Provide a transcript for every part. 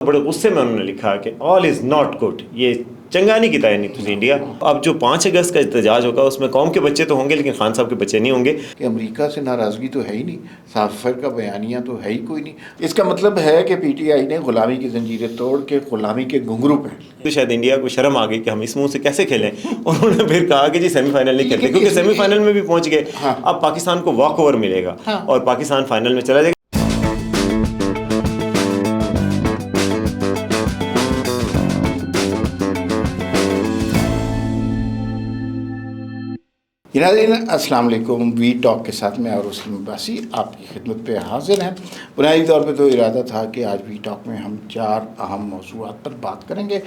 بڑے غصے میں انہوں نے لکھا کہ آل از ناٹ گڈ، یہ چنگا نہیں کیتا ہے نہیں تسی انڈیا۔ اب جو 5 اگست کا احتجاج ہوگا اس میں قوم کے بچے تو ہوں گے لیکن خان صاحب کے بچے نہیں ہوں گے۔ کہ امریکہ سے ناراضگی تو ہے ہی نہیں، صاف افر کا بیانیہ تو ہے ہی کوئی نہیں۔ اس کا مطلب ہے کہ پی ٹی آئی نے غلامی کی زنجیریں توڑ کے غلامی کے گھنگرو پہن لیے۔ تو شاید انڈیا کو شرم آ گئی کہ ہم اس منہ سے کیسے کھیلیں، انہوں نے پھر کہا کہ جی سیمی فائنل نہیں کھیلتے، کیونکہ سیمی فائنل میں بھی پہنچ گئے۔ اب پاکستان کو واک اوور ملے گا اور پاکستان فائنل میں چلا جائے گا۔ ناظرین السلام علیکم، وی ٹاک کے ساتھ میں اور اسلم عباسی آپ کی خدمت پہ حاضر ہیں۔ بنیادی طور پہ تو ارادہ تھا کہ آج وی ٹاک میں ہم 4 اہم موضوعات پر بات کریں گے،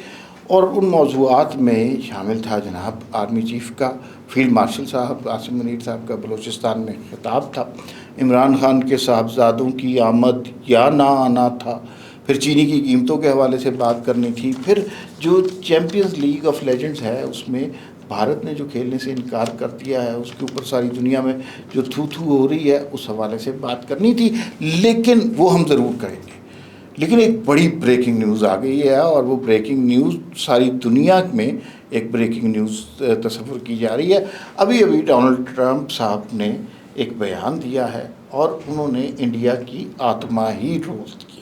اور ان موضوعات میں شامل تھا جناب آرمی چیف کا، فیلڈ مارشل صاحب عاصم منیر صاحب کا بلوچستان میں خطاب تھا، عمران خان کے صاحبزادوں کی آمد یا نہ آنا تھا، پھر چینی کی قیمتوں کے حوالے سے بات کرنی تھی، پھر جو چیمپئنز لیگ آف لیجنڈز ہے اس میں بھارت نے جو کھیلنے سے انکار کر دیا ہے، اس کے اوپر ساری دنیا میں جو تھو ہو رہی ہے، اس حوالے سے بات کرنی تھی، لیکن وہ ہم ضرور کریں گے۔ لیکن ایک بڑی بریکنگ نیوز آ گئی ہے، اور وہ بریکنگ نیوز ساری دنیا میں ایک بریکنگ نیوز تصور کی جا رہی ہے۔ ابھی ڈونلڈ ٹرمپ صاحب نے ایک بیان دیا ہے اور انہوں نے انڈیا کی آتما ہی روست کی ہے۔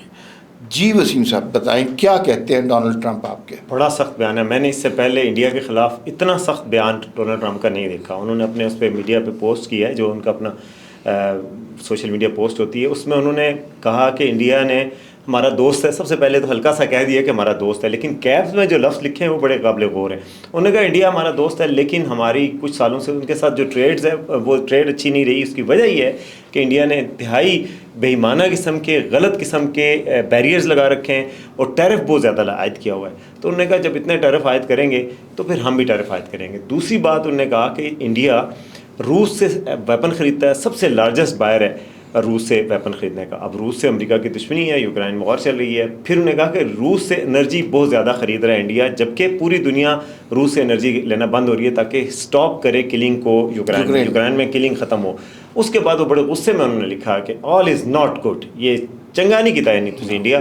جی وسیم صاحب بتائیں کیا کہتے ہیں ڈونلڈ ٹرمپ آپ کے؟ بڑا سخت بیان ہے، میں نے اس سے پہلے انڈیا کے خلاف اتنا سخت بیان ڈونلڈ ٹرمپ کا نہیں دیکھا۔ انہوں نے اپنے اس پہ میڈیا پہ پوسٹ کیا ہے، جو ان کا اپنا سوشل میڈیا پوسٹ ہوتی ہے، اس میں انہوں نے کہا کہ انڈیا نے ہمارا دوست ہے۔ سب سے پہلے تو ہلکا سا کہہ دیا کہ ہمارا دوست ہے، لیکن کیپس میں جو لفظ لکھے ہیں وہ بڑے قابل غور ہیں۔ انہوں نے کہا انڈیا ہمارا دوست ہے، لیکن ہماری کچھ سالوں سے ان کے ساتھ جو ٹریڈز ہے وہ ٹریڈ اچھی نہیں رہی۔ اس کی وجہ یہ ہے کہ انڈیا نے انتہائی بے ایمانہ قسم کے، غلط قسم کے بیریئرز لگا رکھے ہیں اور ٹیرف بہت زیادہ عائد کیا ہوا ہے۔ تو انہوں نے کہا جب اتنے ٹیرف عائد کریں گے تو پھر ہم بھی ٹیرف عائد کریں گے۔ دوسری بات انہوں نے کہا کہ انڈیا روس سے ویپن خریدتا ہے، سب سے لارجسٹ بائر ہے روس سے ویپن خریدنے کا۔ اب روس سے امریکہ کی دشمنی ہے، یوکرائن میں وار چل رہی ہے۔ پھر انہوں نے کہا کہ روس سے انرجی بہت زیادہ خرید رہا ہے انڈیا، جبکہ پوری دنیا روس سے انرجی لینا بند ہو رہی ہے تاکہ سٹاپ کرے کلنگ کو یوکرائن میں کلنگ ختم ہو۔ اس کے بعد وہ بڑے غصے میں انہوں نے لکھا کہ آل از ناٹ گڈ، یہ چنگا نہیں کیتا ہے نہیں تسی انڈیا،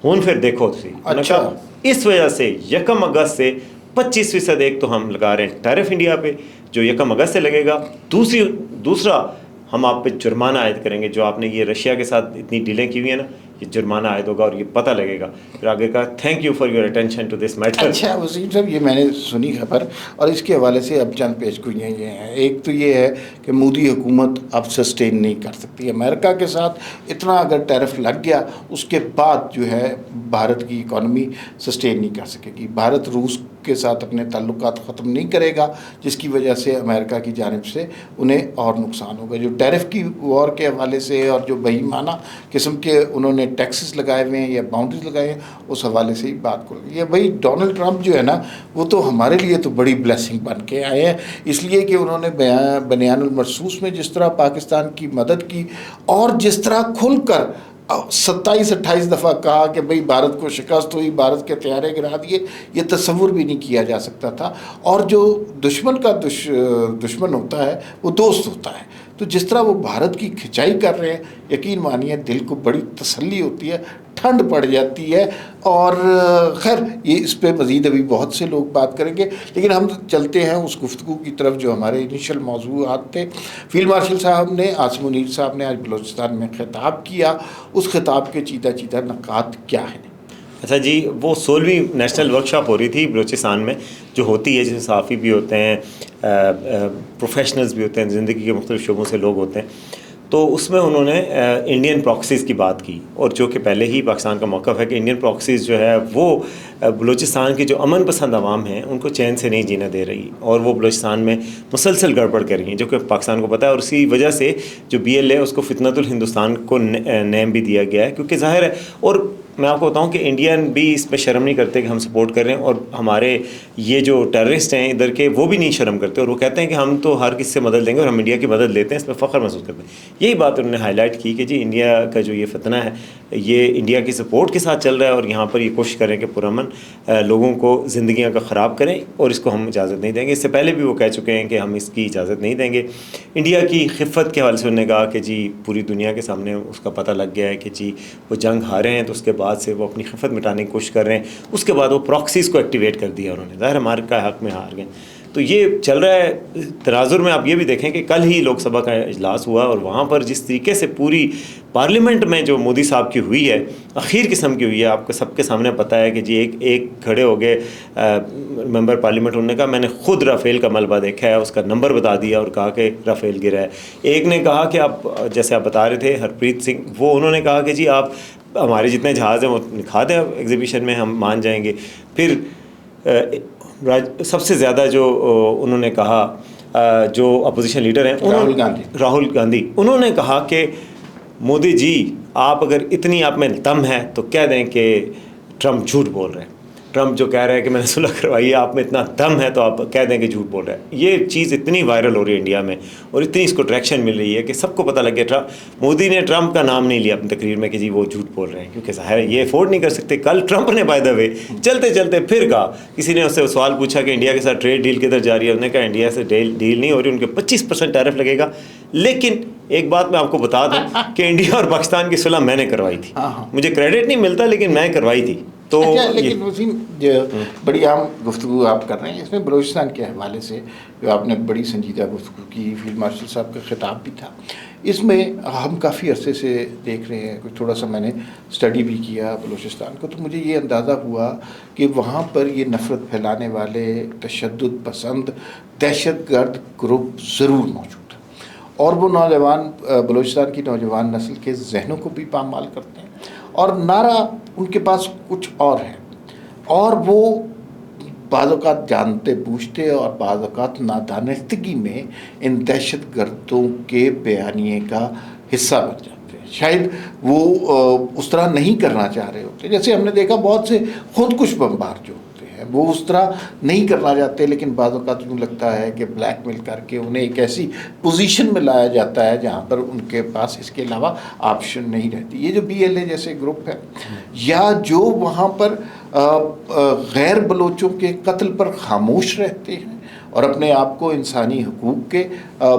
ہن پھر دیکھو تسی۔ اچھا، اس وجہ سے 1 اگست سے 25% ایک تو ہم لگا رہے ہیں ٹیرف انڈیا پہ جو 1 اگست سے لگے گا، دوسرا ہم آپ پہ جرمانہ عائد کریں گے، جو آپ نے یہ رشیا کے ساتھ اتنی ڈیلیں کی ہوئی ہیں نا، یہ جرمانہ عائد ہوگا اور یہ پتہ لگے گا۔ پھر آگے کہا thank you for your attention to this matter. اچھا وسیم صاحب، یہ میں نے سنی خبر، اور اس کے حوالے سے اب چند پیش گوئیاں یہ ہیں۔ ایک تو یہ ہے کہ مودی حکومت اب سسٹین نہیں کر سکتی، امریکہ کے ساتھ اتنا اگر ٹیرف لگ گیا اس کے بعد جو ہے بھارت کی اکانومی سسٹین نہیں کر سکے گی۔ بھارت روس کے ساتھ اپنے تعلقات ختم نہیں کرے گا، جس کی وجہ سے امریکہ کی جانب سے انہیں اور نقصان ہوگا۔ جو ٹیرف کی وار کے حوالے سے اور جو بے ایمانہ قسم کے انہوں نے ٹیکسز لگائے ہوئے ہیں یا باؤنڈریز لگائے ہیں، اس حوالے سے ہی بات کروں۔ یہ بھائی ڈونلڈ ٹرمپ جو ہے نا، وہ تو ہمارے لیے تو بڑی بلیسنگ بن کے آئے ہیں، اس لیے کہ انہوں نے بنیان المرصوص میں جس طرح پاکستان کی مدد کی اور جس طرح کھل کر 27-28 دفعہ کہا کہ بھئی بھارت کو شکست ہوئی، بھارت کے طیارے گرا دیے، یہ تصور بھی نہیں کیا جا سکتا تھا۔ اور جو دشمن کا دشمن ہوتا ہے وہ دوست ہوتا ہے، تو جس طرح وہ بھارت کی کھچائی کر رہے ہیں، یقین مانیے دل کو بڑی تسلی ہوتی ہے، ٹھنڈ پڑ جاتی ہے۔ اور خیر یہ اس پہ مزید ابھی بہت سے لوگ بات کریں گے، لیکن ہم چلتے ہیں اس گفتگو کی طرف جو ہمارے انیشل موضوعات تھے۔ فیلڈ مارشل صاحب نے، عاصم منیر صاحب نے آج بلوچستان میں خطاب کیا، اس خطاب کے چیدہ نکات کیا ہیں؟ اچھا جی، وہ 16ویں نیشنل ورکشاپ ہو رہی تھی بلوچستان میں، جو ہوتی ہے جس میں صحافی بھی ہوتے ہیں، پروفیشنلز بھی ہوتے ہیں، زندگی کے مختلف شعبوں سے لوگ ہوتے ہیں۔ تو اس میں انہوں نے انڈین پراکسیز کی بات کی، اور جو کہ پہلے ہی پاکستان کا موقف ہے کہ انڈین پراکسیز جو ہے وہ بلوچستان کی جو امن پسند عوام ہیں ان کو چین سے نہیں جینا دے رہی، اور وہ بلوچستان میں مسلسل گڑبڑ کر رہی ہیں، جو کہ پاکستان کو پتہ ہے۔ اور اسی وجہ سے جو BLA اس کو فتنۃ الہندوستان کو نیم بھی دیا گیا ہے، کیونکہ ظاہر ہے، اور میں آپ کو بتاؤں کہ انڈین بھی اس پہ شرم نہیں کرتے کہ ہم سپورٹ کر رہے ہیں، اور ہمارے یہ جو ٹیررسٹ ہیں ادھر کے وہ بھی نہیں شرم کرتے، اور وہ کہتے ہیں کہ ہم تو ہر کس سے مدد لیں گے اور ہم انڈیا کی مدد لیتے ہیں، اس پہ فخر محسوس کرتے ہیں۔ یہی بات انہوں نے ہائی لائٹ کی کہ جی انڈیا کا جو یہ فتنہ ہے یہ انڈیا کی سپورٹ کے ساتھ چل رہا ہے، اور یہاں پر یہ کوشش کریں کہ پرامن لوگوں کو زندگیاں کا خراب کریں، اور اس کو ہم اجازت نہیں دیں گے۔ اس سے پہلے بھی وہ کہہ چکے ہیں کہ ہم اس کی اجازت نہیں دیں گے۔ انڈیا کی خفت کے حوالے سے انہوں نے کہا کہ جی پوری دنیا کے سامنے اس کا پتہ لگ گیا ہے کہ جی وہ جنگ ہارے ہیں، تو اس کے بعد بعد سے وہ اپنی خفت مٹانے کی کوشش کر رہے ہیں. اس کے بعد وہ پراکسیز کو ایکٹیویٹ کر دیا انہوں نے, ظاہر امریکہ کا حق میں ہار گئے. تو یہ چل رہا ہے تناظر میں. آپ یہ بھی دیکھیں کہ کل ہی لوک سبھا کا اجلاس ہوا اور وہاں پر جس طریقے سے پوری پارلیمنٹ میں جو مودی صاحب کی ہوئی ہے, اخیر قسم کی ہوئی ہے. آپ کو سب کے سامنے پتہ ہے کہ جی ایک کھڑے ہو گئے ممبر پارلیمنٹ, انہوں نے کہا میں نے خود رافیل کا ملبہ دیکھا ہے, اس کا نمبر بتا دیا اور کہا کہ رافیل گرا ہے. ایک نے کہا کہ آپ جیسے آپ بتا رہے تھے ہرپریت سنگھ, وہ انہوں نے کہا کہ جی آپ ہمارے جتنے جہاز ہیں وہ دکھا دیں ایگزیبیشن میں, ہم مان جائیں گے. پھر سب سے زیادہ جو انہوں نے کہا جو اپوزیشن لیڈر ہیں راہل گاندھی, انہوں نے کہا کہ مودی جی آپ اگر اتنی آپ میں دم ہے تو کہہ دیں کہ ٹرمپ جھوٹ بول رہے ہیں. ٹرمپ جو کہہ رہا ہے کہ میں نے صلح کروائی ہے, آپ میں اتنا دم ہے تو آپ کہہ دیں کہ جھوٹ بول رہے ہیں. یہ چیز اتنی وائرل ہو رہی ہے انڈیا میں اور اتنی اس کو ٹریکشن مل رہی ہے کہ سب کو پتہ لگ گیا مودی نے ٹرمپ کا نام نہیں لیا اپنی تقریر میں کہ جی وہ جھوٹ بول رہے ہیں, کیونکہ ظاہر ہے یہ افورڈ نہیں کر سکتے. کل ٹرمپ نے بائی دا وے چلتے چلتے پھر کہا, کسی نے اس سے سوال پوچھا کہ انڈیا کے ساتھ ٹریڈ ڈیل کدھر جا رہی ہے, انہوں نے کہا انڈیا سے ڈیل نہیں ہو رہی, ان کے 25% ٹیرف لگے گا. لیکن ایک بات میں آپ کو بتا دوں کہ انڈیا اور پاکستان کی صلح میں نے کروائی تھی, مجھے کریڈٹ نہیں ملتا لیکن میں کروائی تھی. تو لیکن وسیم جو بڑی عام گفتگو آپ کر رہے ہیں, اس میں بلوچستان کے حوالے سے جو آپ نے بڑی سنجیدہ گفتگو کی, فیلڈ مارشل صاحب کا خطاب بھی تھا, اس میں ہم کافی عرصے سے دیکھ رہے ہیں, کچھ تھوڑا سا میں نے اسٹڈی بھی کیا بلوچستان کو, تو مجھے یہ اندازہ ہوا کہ وہاں پر یہ نفرت پھیلانے والے تشدد پسند دہشت گرد گروپ ضرور موجود ہیں, اور وہ نوجوان بلوچستان کی نوجوان نسل کے ذہنوں کو بھی پامال کرتے ہیں, اور نعرہ ان کے پاس کچھ اور ہے, اور وہ بعض اوقات جانتے بوجھتے اور بعض اوقات نادانستگی میں ان دہشت گردوں کے بیانیے کا حصہ بن جاتے ہیں. شاید وہ اس طرح نہیں کرنا چاہ رہے ہوتے, جیسے ہم نے دیکھا بہت سے خود کش بمبار جو ہوتے ہیں وہ اس طرح نہیں کرنا چاہتے, لیکن بعض اوقات یوں لگتا ہے کہ بلیک میل کر کے انہیں ایک ایسی پوزیشن میں لایا جاتا ہے جہاں پر ان کے پاس اس کے علاوہ آپشن نہیں رہتی. یہ جو BLA جیسے گروپ ہے, یا جو وہاں پر غیر بلوچوں کے قتل پر خاموش رہتے ہیں اور اپنے آپ کو انسانی حقوق کے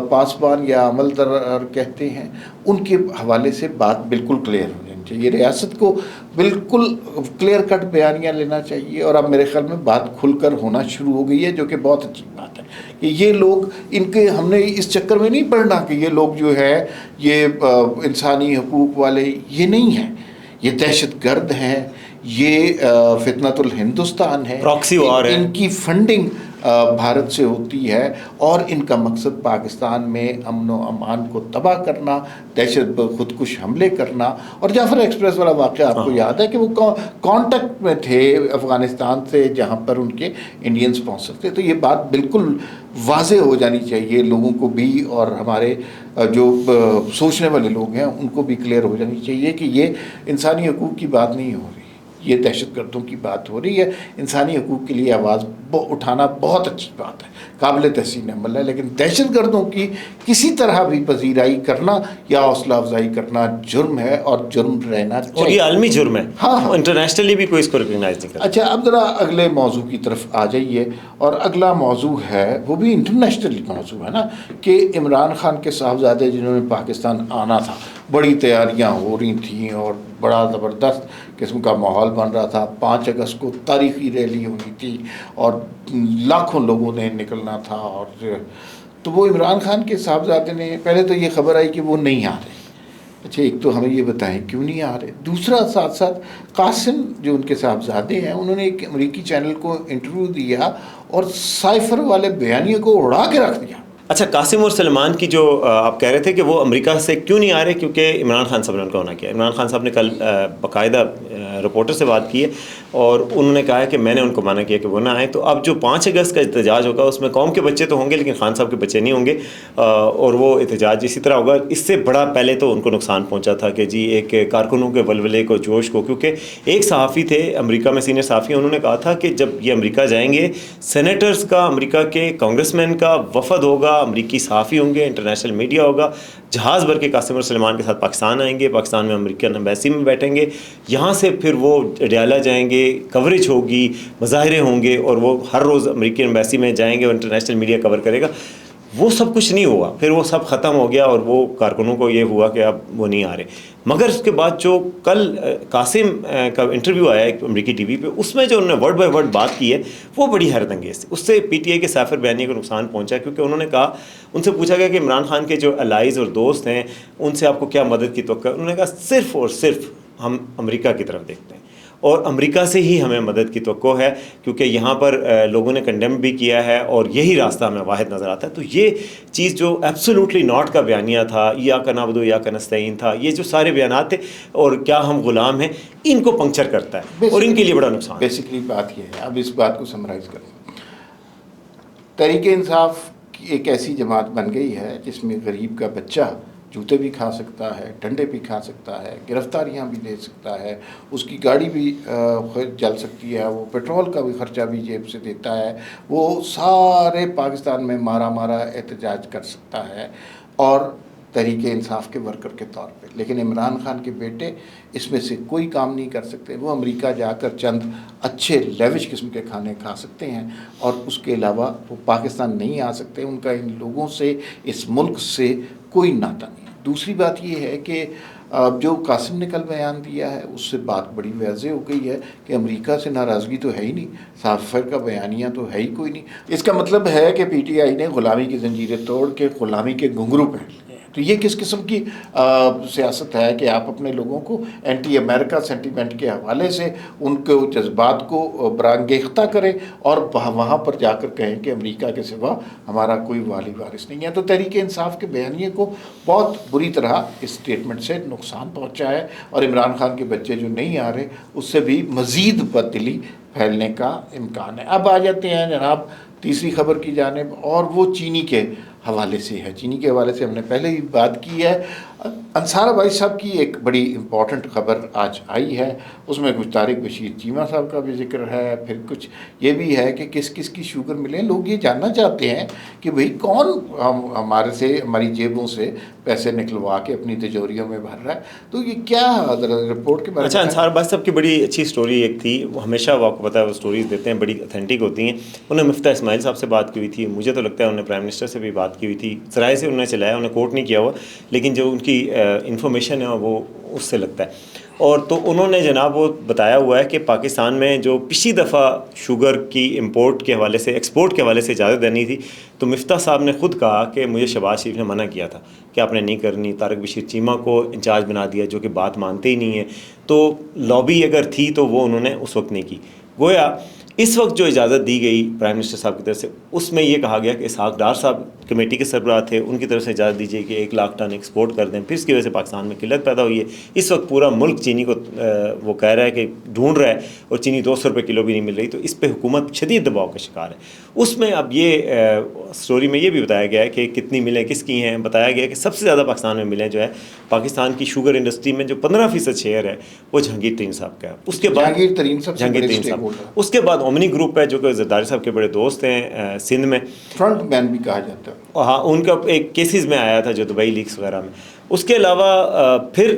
پاسبان یا عمل در کہتے ہیں, ان کے حوالے سے بات بالکل کلیئر ہو جانی چاہیے. ریاست کو بالکل کلیئر کٹ بیانیاں لینا چاہیے, اور اب میرے خیال میں بات کھل کر ہونا شروع ہو گئی ہے, جو کہ بہت اچھی بات ہے کہ یہ لوگ ان کے, ہم نے اس چکر میں نہیں پڑھنا کہ یہ لوگ جو ہے یہ انسانی حقوق والے, یہ نہیں ہیں, یہ دہشت گرد ہیں, یہ فتنۃ الہندوستان ہے, پراکسی وار ہے, ان کی فنڈنگ بھارت سے ہوتی ہے, اور ان کا مقصد پاکستان میں امن و امان کو تباہ کرنا, دہشت خودکش حملے کرنا. اور جعفر ایکسپریس والا واقعہ آپ کو یاد ہے کہ وہ کانٹیکٹ میں تھے افغانستان سے جہاں پر ان کے انڈینز پہنچ تھے. تو یہ بات بالکل واضح ہو جانی چاہیے لوگوں کو بھی, اور ہمارے جو سوچنے والے لوگ ہیں ان کو بھی کلیئر ہو جانی چاہیے کہ یہ انسانی حقوق کی بات نہیں ہو رہی, یہ دہشت گردوں کی بات ہو رہی ہے. انسانی حقوق کے لیے آواز اٹھانا بہت اچھی بات ہے, قابل تحسین عمل ہے, لیکن دہشت گردوں کی کسی طرح بھی پذیرائی کرنا یا حوصلہ افزائی کرنا جرم ہے, اور جرم رہنا چاہیے, اور یہ عالمی جرم ہے. ہاں, انٹرنیشنلی بھی کوئی اس کو ریکگنائز نہیں کرتا. اچھا, اب ذرا اگلے موضوع کی طرف آ جائیے, اور اگلا موضوع ہے وہ بھی انٹرنیشنل موضوع ہے نا, کہ عمران خان کے صاحبزادے جنہوں نے پاکستان آنا تھا, بڑی تیاریاں ہو رہی تھیں اور بڑا زبردست قسم کا ماحول بن رہا تھا. 5 اگست کو تاریخی ریلی ہونی تھی اور لاکھوں لوگوں نے نکلنا تھا, اور تو وہ عمران خان کے صاحبزادے نے, پہلے تو یہ خبر آئی کہ وہ نہیں آ رہے. اچھا, ایک تو ہمیں یہ بتائیں کیوں نہیں آ رہے. دوسرا, ساتھ ساتھ قاسم جو ان کے صاحبزادے ہیں, انہوں نے ایک امریکی چینل کو انٹرویو دیا اور سائفر والے بیانیے کو اڑا کے رکھ دیا. اچھا, قاسم اور سلمان کی جو آپ کہہ رہے تھے کہ وہ امریکہ سے کیوں نہیں آ رہے, کیونکہ عمران خان صاحب نے ان کا ہونا کیا. عمران خان صاحب نے کل باقاعدہ رپورٹر سے بات کی ہے اور انہوں نے کہا ہے کہ میں نے ان کو منع کیا کہ وہ نہ آئیں. تو اب جو 5 اگست کا احتجاج ہوگا اس میں قوم کے بچے تو ہوں گے لیکن خان صاحب کے بچے نہیں ہوں گے, اور وہ احتجاج اسی طرح ہوگا. اس سے بڑا پہلے تو ان کو نقصان پہنچا تھا کہ جی ایک کارکنوں کے ولولے کو, جوش کو, کیونکہ ایک صحافی تھے امریکہ میں, سینئر صحافی, انہوں نے کہا تھا کہ جب یہ امریکہ جائیں گے, سینیٹرز کا, امریکہ کے کانگریس مین کا وفد ہوگا, امریکی صحافی ہوں گے, انٹرنیشنل میڈیا ہوگا, جہاز بھر کے قاسم اور سلمان کے ساتھ پاکستان آئیں گے, پاکستان میں امریکن ایمبیسی میں بیٹھیں گے, یہاں سے پھر وہ ڈیالہ جائیں گے, کوریج ہوگی, مظاہرے ہوں گے, اور وہ ہر روز امریکی ایمبیسی میں جائیں گے, اور انٹرنیشنل میڈیا کور کرے گا. وہ سب کچھ نہیں ہوا، پھر وہ سب ختم ہو گیا اور وہ کارکنوں کو یہ ہوا کہ اب وہ نہیں آ رہے. مگر اس کے بعد جو کل قاسم کا انٹرویو آیا ایک امریکی ٹی وی پہ، اس میں جو انہوں نے ورڈ بائی ورڈ بات کی ہے وہ بڑی حیرت انگیز تھی. اس سے پی ٹی آئی کے سافر بیانیے کو نقصان پہنچا، کیونکہ انہوں نے کہا، ان سے پوچھا گیا کہ عمران خان کے جو الائز اور دوست ہیں ان سے آپ کو کیا مدد کی توقع ہے. انہوں نے کہا صرف اور صرف ہم امریکہ کی طرف دیکھتے ہیں اور امریکہ سے ہی ہمیں مدد کی توقع ہے، کیونکہ یہاں پر لوگوں نے کنڈیم بھی کیا ہے اور یہی راستہ ہمیں واحد نظر آتا ہے. تو یہ چیز جو ایبسولوٹلی ناٹ کا بیانیہ تھا، یا کا نعبد و یا کا نستعین تھا، یہ جو سارے بیانات تھے اور کیا ہم غلام ہیں، ان کو پنکچر کرتا ہے اور ان کے لیے بڑا نقصان ہے. بیسیکلی بات یہ ہے، اب اس بات کو سمرائز کریں، تحریک انصاف کی ایک ایسی جماعت بن گئی ہے جس میں غریب کا بچہ جوتے بھی کھا سکتا ہے، ڈنڈے بھی کھا سکتا ہے، گرفتاریاں بھی دے سکتا ہے، اس کی گاڑی بھی جل سکتی ہے، وہ پیٹرول کا بھی خرچہ بھی جیب سے دیتا ہے، وہ سارے پاکستان میں مارا احتجاج کر سکتا ہے اور تحریک انصاف کے ورکر کے طور پہ. لیکن عمران خان کے بیٹے اس میں سے کوئی کام نہیں کر سکتے. وہ امریکہ جا کر چند اچھے لیوش قسم کے کھانے کھا سکتے ہیں اور اس کے علاوہ وہ پاکستان نہیں آ سکتے. ان کا ان لوگوں سے، اس ملک سے کوئی ناطہ نہیں. دوسری بات یہ ہے کہ جو قاسم نے کل بیان دیا ہے اس سے بات بڑی واضح ہو گئی ہے کہ امریکہ سے ناراضگی تو ہے ہی نہیں، سافر کا بیانیہ تو ہے ہی کوئی نہیں. اس کا مطلب ہے کہ پی ٹی آئی نے غلامی کی زنجیریں توڑ کے غلامی کے گھنگرو پہن لیے. تو یہ کس قسم کی سیاست ہے کہ آپ اپنے لوگوں کو اینٹی امریکہ سینٹیمنٹ کے حوالے سے ان کے جذبات کو برانگیختہ کریں اور وہاں پر جا کر کہیں کہ امریکہ کے سوا ہمارا کوئی والی وارث نہیں ہے. تو تحریک انصاف کے بیانیے کو بہت بری طرح اس اسٹیٹمنٹ سے نقصان پہنچا ہے اور عمران خان کے بچے جو نہیں آ رہے اس سے بھی مزید بددلی پھیلنے کا امکان ہے. اب آ جاتے ہیں جناب تیسری خبر کی جانب، اور وہ چینی کے حوالے سے ہے. چینی کے حوالے سے ہم نے پہلے ہی بات کی ہے. انصار بھائی صاحب کی ایک بڑی امپورٹنٹ خبر آج آئی ہے، اس میں کچھ طارق بشیر چیمہ صاحب کا بھی ذکر ہے، پھر کچھ یہ بھی ہے کہ کس کس کی شوگر ملیں. لوگ یہ جاننا چاہتے ہیں کہ بھئی کون ہمارے سے، ہماری جیبوں سے پیسے نکلوا کے اپنی تجوریوں میں بھر رہا ہے. تو یہ کیا رپورٹ کے بارے میں؟ اچھا، انصار بھائی صاحب کی بڑی اچھی سٹوری ایک تھی، وہ ہمیشہ وہ آپ کو پتہ ہے وہ سٹوریز دیتے ہیں، بڑی اتھینٹک ہوتی ہیں. انہوں نے مفتاح اسماعیل صاحب سے بات کی ہوئی تھی، مجھے تو لگتا ہے انہوں نے پرائم منسٹر سے بھی بات کی ہوئی تھی. ذرائع سے انہوں نے چلایا، انہوں نے کوٹ نہیں کیا ہوا، لیکن جو ان کی انفارمیشن ہے وہ اس سے لگتا ہے. اور تو انہوں نے جناب وہ بتایا ہوا ہے کہ پاکستان میں جو پچھلی دفعہ شوگر کی امپورٹ کے حوالے سے، ایکسپورٹ کے حوالے سے اجازت دینی تھی، تو مفتاح صاحب نے خود کہا کہ مجھے شہباز شریف نے منع کیا تھا کہ آپ نے نہیں کرنی. طارق بشیر چیمہ کو انچارج بنا دیا جو کہ بات مانتے ہی نہیں ہیں. تو لابی اگر تھی تو وہ انہوں نے اس وقت نہیں کی. گویا اس وقت جو اجازت دی گئی پرائم منسٹر صاحب کی طرف سے، اس میں یہ کہا گیا کہ اسحاق ڈار صاحب کمیٹی کے سربراہ تھے، ان کی طرف سے اجازت دیجیے کہ 1 لاکھ ٹن ایکسپورٹ کر دیں. پھر اس کی وجہ سے پاکستان میں قلت پیدا ہوئی ہے. اس وقت پورا ملک چینی کو وہ کہہ رہا ہے کہ ڈھونڈ رہا ہے اور چینی 200 روپے کلو بھی نہیں مل رہی. تو اس پہ حکومت شدید دباؤ کا شکار ہے. اس میں اب یہ سٹوری میں یہ بھی بتایا گیا ہے کہ کتنی ملیں کس کی ہیں. بتایا گیا کہ سب سے زیادہ پاکستان میں ملیں جو ہے پاکستان کی شوگر انڈسٹری میں جو 15% شیئر ہے وہ جہانگیر ترین صاحب کا ہے. اس کے بعد جہانگیر ترین صاحب، اس کے بعد اومنی گروپ ہے جو کہ زرداری صاحب کے بڑے دوست ہیں سندھ میں، فرنٹ مین بھی کہا جاتا ہے. ہاں، ان کا ایک کیسز میں آیا تھا جو دبئی لیکس وغیرہ میں. اس کے علاوہ پھر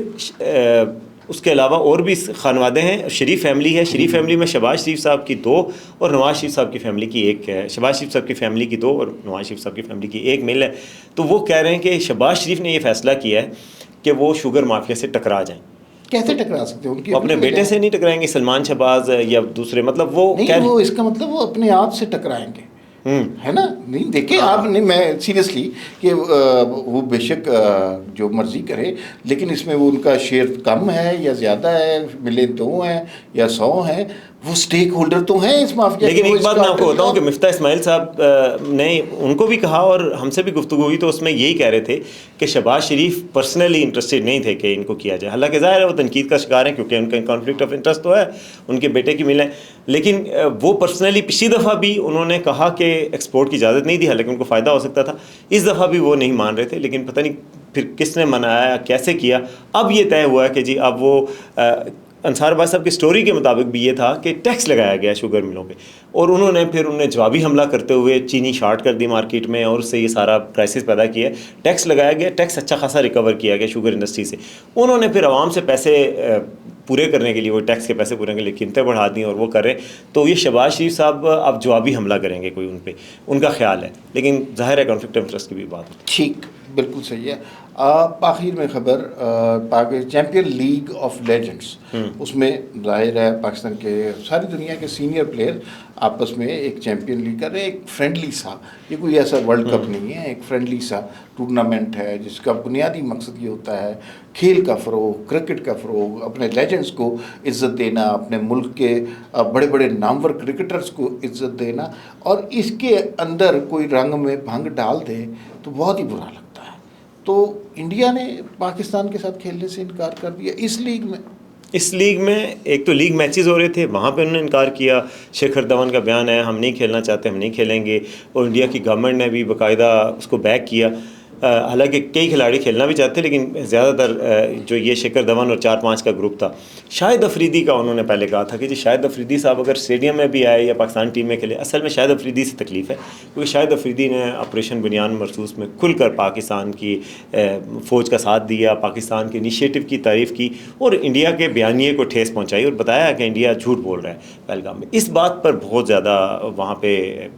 اس کے علاوہ اور بھی خانوادے ہیں. شریف فیملی ہے، شریف فیملی میں شہباز شریف صاحب کی 2 اور نواز شریف صاحب کی فیملی کی 1 ہے. شہباز شریف صاحب کی فیملی کی 2 اور نواز شریف صاحب کی فیملی کی 1 مل ہے. تو وہ کہہ رہے ہیں کہ شہباز شریف نے یہ فیصلہ کیا ہے کہ وہ شوگر مافیا سے ٹکرا جائیں. کیسے ٹکرا سکتے ہیں؟ ان کی اپنے بیٹے سے نہیں ٹکرائیں گے، سلمان شہباز یا دوسرے، مطلب وہ نہیں، وہ اس کا مطلب وہ اپنے آپ سے ٹکرائیں گے، ہے نا. نہیں دیکھیں آپ نہیں، میں سیریسلی کہ وہ بے شک جو مرضی کرے، لیکن اس میں وہ ان کا شیئر کم ہے یا زیادہ ہے، ملے 2 ہیں یا 100 ہیں، وہ سٹیک ہولڈر تو ہیں اس مافیا. لیکن ایک بات میں آپ کو بتاؤں کہ مفتاح اسماعیل صاحب نے ان کو بھی کہا اور ہم سے بھی گفتگو ہوئی تو اس میں یہی کہہ رہے تھے کہ شہباز شریف پرسنلی انٹرسٹڈ نہیں تھے کہ ان کو کیا جائے. حالانکہ ظاہر ہے وہ تنقید کا شکار ہیں کیونکہ ان کا کانفلکٹ آف انٹرسٹ تو ہے، ان کے بیٹے کی ملیں. لیکن وہ پرسنلی پچھلی دفعہ بھی انہوں نے کہا کہ ایکسپورٹ کی اجازت نہیں دی، حالانکہ ان کو فائدہ ہو سکتا تھا. اس دفعہ بھی وہ نہیں مان رہے تھے، لیکن پتہ نہیں پھر کس نے منایا، کیسے کیا. اب یہ طے ہوا ہے کہ جی اب وہ انصار عباس صاحب کی سٹوری کے مطابق بھی یہ تھا کہ ٹیکس لگایا گیا شوگر ملوں پہ، اور انہوں نے جوابی حملہ کرتے ہوئے چینی شارٹ کر دی مارکیٹ میں، اور اس سے یہ سارا کرائسس پیدا کیا. ٹیکس لگایا گیا، ٹیکس اچھا خاصا ریکور کیا گیا شوگر انڈسٹری سے. انہوں نے پھر عوام سے پیسے پورے کرنے کے لیے، وہ ٹیکس کے پیسے پورے کرنے کے لیے قیمتیں بڑھا دیں اور وہ کر رہے. تو یہ شہباز شریف صاحب اب جوابی حملہ کریں گے کوئی ان پہ، ان کا خیال ہے. لیکن ظاہر ہے کانفلکٹ آف انٹرسٹ کی بھی بات ہے. ٹھیک، بالکل صحیح ہے. آخر میں خبر چیمپئن لیگ آف لیجنڈس، اس میں ظاہر ہے پاکستان کے ساری دنیا کے سینئر پلیئر آپس میں ایک چیمپئن لیگ کر رہے ہیں. ایک فرینڈلی سا، یہ کوئی ایسا ورلڈ کپ نہیں ہے، ایک فرینڈلی سا ٹورنامنٹ ہے جس کا بنیادی مقصد یہ ہوتا ہے کھیل کا فروغ، کرکٹ کا فروغ، اپنے لیجنڈس کو عزت دینا، اپنے ملک کے بڑے بڑے نامور کرکٹرز کو عزت دینا. اور اس کے اندر کوئی رنگ میں بھنگ ڈال دے تو بہت ہی برا لگتا ہے. تو انڈیا نے پاکستان کے ساتھ کھیلنے سے انکار کر دیا اس لیگ میں ایک تو لیگ میچز ہو رہے تھے، وہاں پہ انہوں نے انکار کیا. شیکھر دھون کا بیان ہے ہم نہیں کھیلنا چاہتے، ہم نہیں کھیلیں گے، اور انڈیا کی گورنمنٹ نے بھی باقاعدہ اس کو بیک کیا. حالانکہ کئی کھلاڑی کھیلنا بھی چاہتے، لیکن زیادہ تر جو یہ شیکھر دھون اور 4-5 کا گروپ تھا. شاہد افریدی کا انہوں نے پہلے کہا تھا کہ جی شاہد افریدی صاحب اگر اسٹیڈیم میں بھی آئے یا پاکستان ٹیم میں کھیلے. اصل میں شاہد افریدی سے تکلیف ہے، کیونکہ شاہد افریدی نے آپریشن بنیان مرصوص میں کھل کر پاکستان کی فوج کا ساتھ دیا، پاکستان کے انیشیٹو کی تعریف کی، اور انڈیا کے بیانیے کو ٹھیس پہنچائی اور بتایا کہ انڈیا جھوٹ بول رہا ہے پہلگام میں. اس بات پر بہت زیادہ وہاں پہ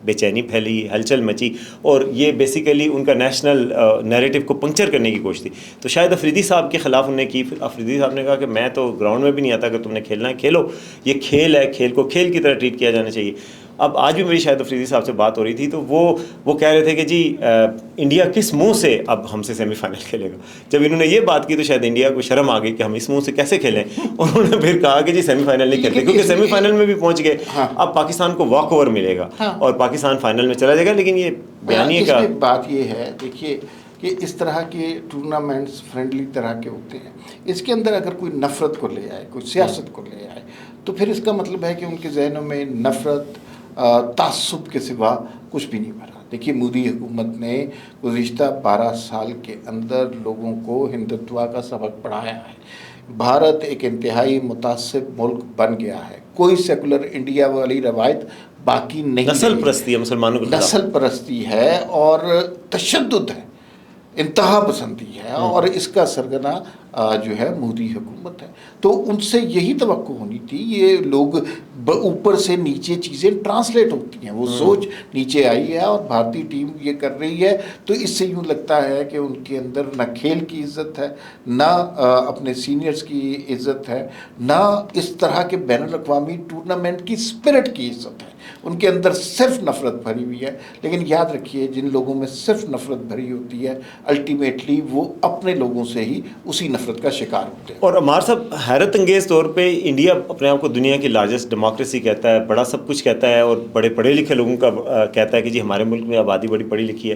بے چینی پھیلی، ہلچل مچی، اور یہ بیسیکلی ان کا نیشنل نیریٹو کو پنکچر کرنے کی کوشش تھی. تو شاید افریدی صاحب کے خلاف انہوں نے کی. پھر افریدی صاحب نے کہا کہ میں تو گراؤنڈ میں بھی نہیں آتا، کہ تم نے کھیلنا ہے کھیلو، یہ کھیل ہے، کھیل کو کھیل کی طرح ٹریٹ کیا جانا چاہیے. اب آج بھی میری شاید افریدی صاحب سے بات ہو رہی تھی، تو وہ کہہ رہے تھے کہ جی انڈیا کس منہ سے اب ہم سے سیمی فائنل کھیلے گا. جب انہوں نے یہ بات کی تو شاید انڈیا کو شرم آ گئی کہ ہم اس منہ سے کیسے کھیلیں. انہوں نے پھر کہا کہ جی سیمی فائنل نہیں کھیلتے، کیونکہ سیمی فائنل میں بھی پہنچ گئے. اب پاکستان کو واک اوور ملے گا اور پاکستان فائنل میں چلا جائے گا. لیکن یہ بیانیے کا بات یہ ہے، دیکھیے کہ اس طرح کے ٹورنامنٹس فرینڈلی طرح کے ہوتے ہیں، اس کے اندر اگر کوئی نفرت کو لے آئے، کوئی سیاست کو لے آئے، تو پھر اس کا مطلب ہے کہ ان کے ذہنوں میں نفرت، تعصب کے سوا کچھ بھی نہیں بھرا. دیکھیے مودی حکومت نے گزشتہ 12 سال کے اندر لوگوں کو ہندوتوا کا سبق پڑھایا ہے. بھارت ایک انتہائی متعصب ملک بن گیا ہے. کوئی سیکولر انڈیا والی روایت باقی نہیں. نسل پرستی ہے مسلمانوں کے خلاف، نسل پرستی ہے اور تشدد ہے، انتہا پسندی ہے، اور اس کا سرگنا جو ہے مودی حکومت ہے. تو ان سے یہی توقع ہونی تھی. یہ لوگ اوپر سے نیچے چیزیں ٹرانسلیٹ ہوتی ہیں، وہ سوچ نیچے آئی ہے اور بھارتی ٹیم یہ کر رہی ہے. تو اس سے یوں لگتا ہے کہ ان کے اندر نہ کھیل کی عزت ہے، نہ اپنے سینئرز کی عزت ہے، نہ اس طرح کے بین الاقوامی ٹورنامنٹ کی اسپرٹ کی عزت ہے. ان کے اندر صرف نفرت بھری ہوئی ہے. لیکن یاد رکھیے جن لوگوں میں صرف نفرت بھری ہوتی ہے الٹیمیٹلی وہ اپنے لوگوں سے ہی اسی نفرت کا شکار ہوتے ہیں. اور عمار صاحب حیرت انگیز طور پہ انڈیا اپنے آپ کو دنیا کی لارجسٹ ڈیموکریسی کہتا ہے، بڑا سب کچھ کہتا ہے، اور بڑے پڑھے لکھے لوگوں کا کہتا ہے کہ جی ہمارے ملک میں آبادی بڑی پڑھی لکھی ہے.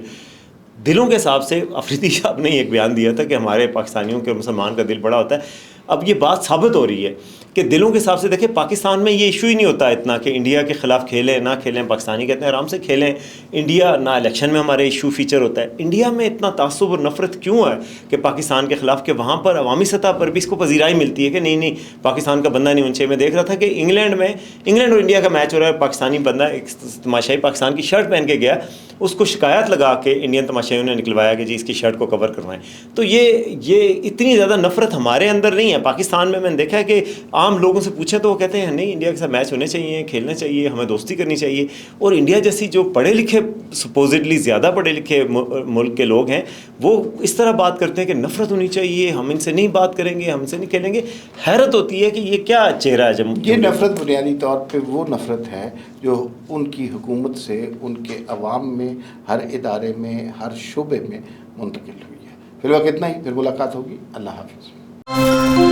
دلوں کے حساب سے افریدی صاحب نے ایک بیان دیا تھا کہ ہمارے پاکستانیوں کے اور مسلمان کا دل بڑا ہوتا ہے. اب یہ بات ثابت ہو رہی ہے کہ دلوں کے حساب سے دیکھیں پاکستان میں یہ ایشو ہی نہیں ہوتا اتنا کہ انڈیا کے خلاف کھیلیں نہ کھیلیں. پاکستانی کہتے ہیں آرام سے کھیلیں. انڈیا نہ الیکشن میں ہمارے ایشو فیچر ہوتا ہے. انڈیا میں اتنا تعصب اور نفرت کیوں ہے کہ پاکستان کے خلاف، کہ وہاں پر عوامی سطح پر بھی اس کو پذیرائی ملتی ہے کہ نہیں پاکستان کا بندہ نہیں ہونا چاہیے. میں دیکھ رہا تھا کہ انگلینڈ اور انڈیا کا میچ ہو رہا ہے، پاکستانی بندہ ایک تماشائی پاکستان کی شرٹ پہن کے گیا، اس کو شکایت لگا کے انڈین تماشائیوں نے نکلوایا کہ جی اس کی شرٹ کو کور کروائیں. تو یہ اتنی زیادہ نفرت ہمارے اندر نہیں ہے. پاکستان میں نے دیکھا ہے کہ عام لوگوں سے پوچھیں تو وہ کہتے ہیں نہیں انڈیا کے ساتھ میچ ہونے چاہیے، کھیلنا چاہیے، ہمیں دوستی کرنی چاہیے. اور انڈیا جیسی جو پڑھے لکھے سپوزڈلی زیادہ پڑھے لکھے ملک کے لوگ ہیں وہ اس طرح بات کرتے ہیں کہ نفرت ہونی چاہیے، ہم ان سے نہیں بات کریں گے، ہم ان سے نہیں کھیلیں گے. حیرت ہوتی ہے کہ یہ کیا چہرہ ہے. یہ نفرت بنیادی طور پہ وہ نفرت ہے جو ان کی حکومت سے ان کے عوام میں، ہر ادارے میں، ہر شعبے میں منتقل ہوئی ہے. فی الوقت اتنا ہی، پھر ملاقات ہوگی. اللہ حافظ.